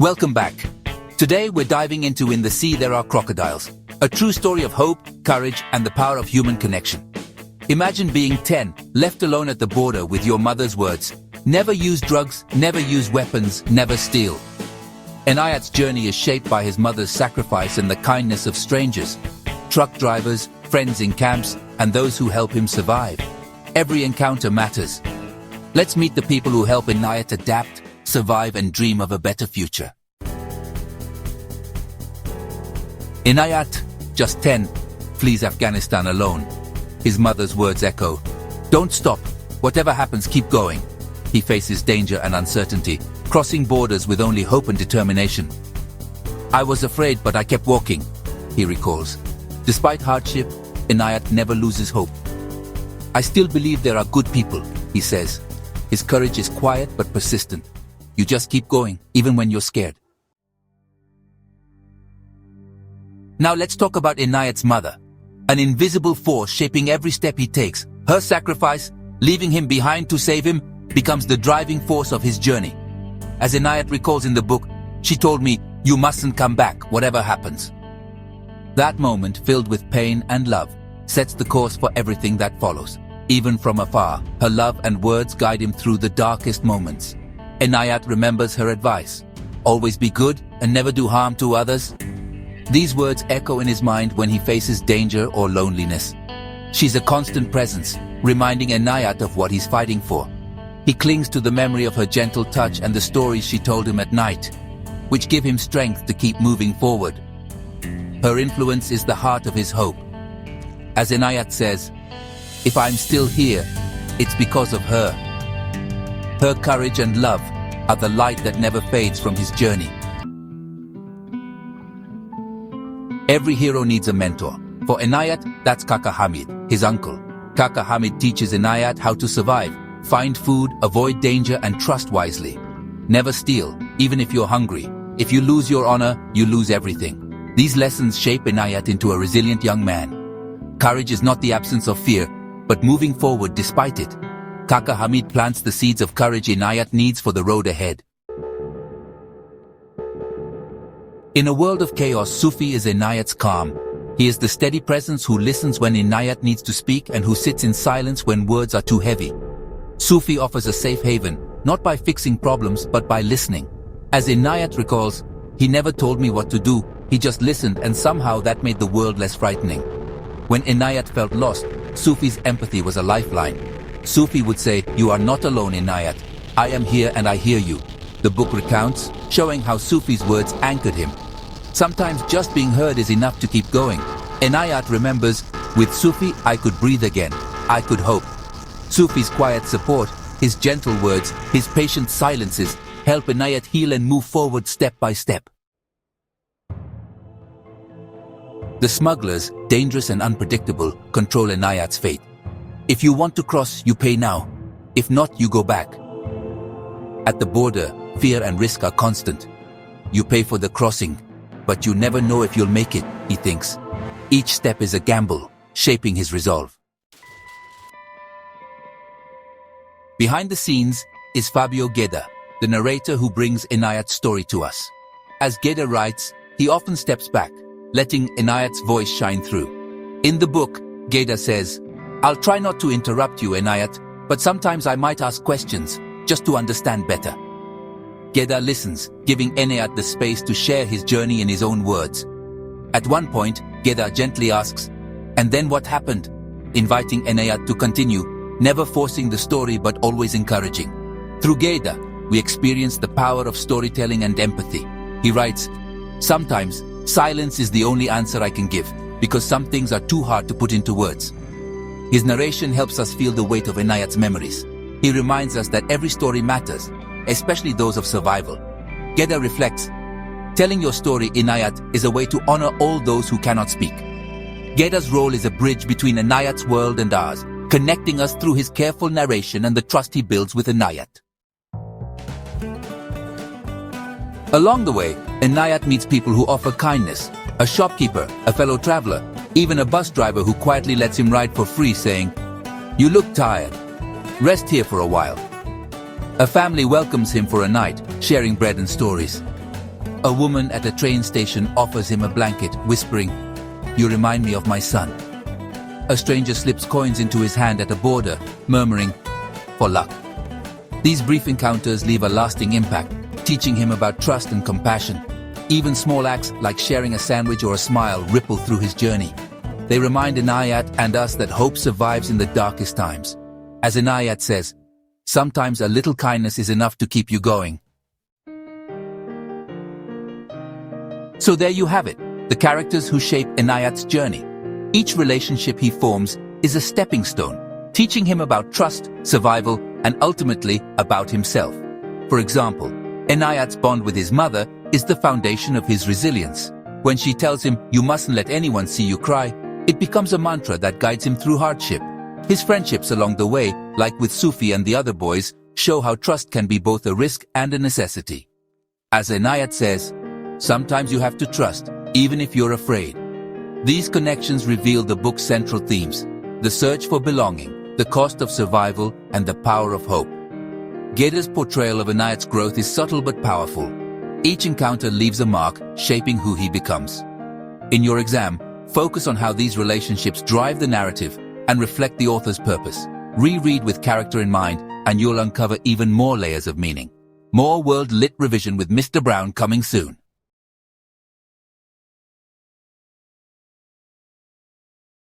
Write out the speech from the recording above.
Welcome back. Today we're diving into In the Sea There Are Crocodiles, a true story of hope, courage, and the power of human connection. Imagine being 10, left alone at the border with your mother's words, "Never use drugs, never use weapons, never steal." Inayat's journey is shaped by his mother's sacrifice and the kindness of strangers, truck drivers, friends in camps, and those who help him survive. Every encounter matters. Let's meet the people who help Inayat adapt, survive, and dream of a better future. Inayat, just 10, flees Afghanistan alone. His mother's words echo, "Don't stop. Whatever happens, keep going." He faces danger and uncertainty, crossing borders with only hope and determination. "I was afraid, but I kept walking," he recalls. Despite hardship, Inayat never loses hope. "I still believe there are good people," he says. His courage is quiet but persistent. You just keep going, even when you're scared. Now let's talk about Inayat's mother, an invisible force shaping every step he takes. Her sacrifice, leaving him behind to save him, becomes the driving force of his journey. As Inayat recalls in the book, "She told me, 'You mustn't come back, whatever happens.'" That moment, filled with pain and love, sets the course for everything that follows. Even from afar, her love and words guide him through the darkest moments. Inayat remembers her advice, "Always be good and never do harm to others." These words echo in his mind when he faces danger or loneliness. She's a constant presence, reminding Inayat of what he's fighting for. He clings to the memory of her gentle touch and the stories she told him at night, which give him strength to keep moving forward. Her influence is the heart of his hope. As Inayat says, "If I'm still here, it's because of her." Her courage and love are the light that never fades from his journey. Every hero needs a mentor. For Inayat, that's Kaka Hamid, his uncle. Kaka Hamid teaches Inayat how to survive, find food, avoid danger, and trust wisely. Never steal, even if you're hungry. If you lose your honor, you lose everything. These lessons shape Inayat into a resilient young man. Courage is not the absence of fear, but moving forward despite it. Kaka Hamid plants the seeds of courage Inayat needs for the road ahead. In a world of chaos, Sufi is Inayat's calm. He is the steady presence who listens when Inayat needs to speak and who sits in silence when words are too heavy. Sufi offers a safe haven, not by fixing problems but by listening. As Inayat recalls, "He never told me what to do, he just listened, and somehow that made the world less frightening." When Inayat felt lost, Sufi's empathy was a lifeline. Sufi would say, "You are not alone, Inayat. I am here and I hear you." The book recounts, showing how Sufi's words anchored him. Sometimes just being heard is enough to keep going. Inayat remembers, "With Sufi, I could breathe again. I could hope." Sufi's quiet support, his gentle words, his patient silences, help Inayat heal and move forward step by step. The smugglers, dangerous and unpredictable, control Inayat's fate. If you want to cross, you pay now. If not, you go back. At the border, fear and risk are constant. You pay for the crossing, but you never know if you'll make it, he thinks. Each step is a gamble, shaping his resolve. Behind the scenes is Fabio Gueda, the narrator who brings Inayat's story to us. As Gueda writes, he often steps back, letting Inayat's voice shine through. In the book, Gueda says, "I'll try not to interrupt you, Inayat, but sometimes I might ask questions, just to understand better." Gueda listens, giving Inayat the space to share his journey in his own words. At one point, Gueda gently asks, "And then what happened?" inviting Inayat to continue, never forcing the story but always encouraging. Through Gueda, we experience the power of storytelling and empathy. He writes, "Sometimes, silence is the only answer I can give, because some things are too hard to put into words." His narration helps us feel the weight of Inayat's memories. He reminds us that every story matters, especially those of survival. Gueda reflects, "Telling your story, Inayat, is a way to honor all those who cannot speak." Gueda's role is a bridge between Inayat's world and ours, connecting us through his careful narration and the trust he builds with Inayat. Along the way, Inayat meets people who offer kindness, a shopkeeper, a fellow traveler, even a bus driver who quietly lets him ride for free, saying, "You look tired. Rest here for a while." A family welcomes him for a night, sharing bread and stories. A woman at a train station offers him a blanket, whispering, "You remind me of my son." A stranger slips coins into his hand at a border, murmuring, "For luck." These brief encounters leave a lasting impact, teaching him about trust and compassion. Even small acts like sharing a sandwich or a smile ripple through his journey. They remind Inayat and us that hope survives in the darkest times. As Inayat says, sometimes a little kindness is enough to keep you going. So there you have it, the characters who shape Inayat's journey. Each relationship he forms is a stepping stone, teaching him about trust, survival, and ultimately about himself. For example, Inayat's bond with his mother is the foundation of his resilience. When she tells him, "You mustn't let anyone see you cry," it becomes a mantra that guides him through hardship. His friendships along the way, like with Sufi and the other boys, show how trust can be both a risk and a necessity. As Inayat says, sometimes you have to trust, even if you're afraid. These connections reveal the book's central themes: the search for belonging, the cost of survival, and the power of hope. Geda's portrayal of Inayat's growth is subtle but powerful. Each encounter leaves a mark, shaping who he becomes. In your exam, focus on how these relationships drive the narrative and reflect the author's purpose. Reread with character in mind, and you'll uncover even more layers of meaning. More World Lit Revision with Mr. Brown coming soon.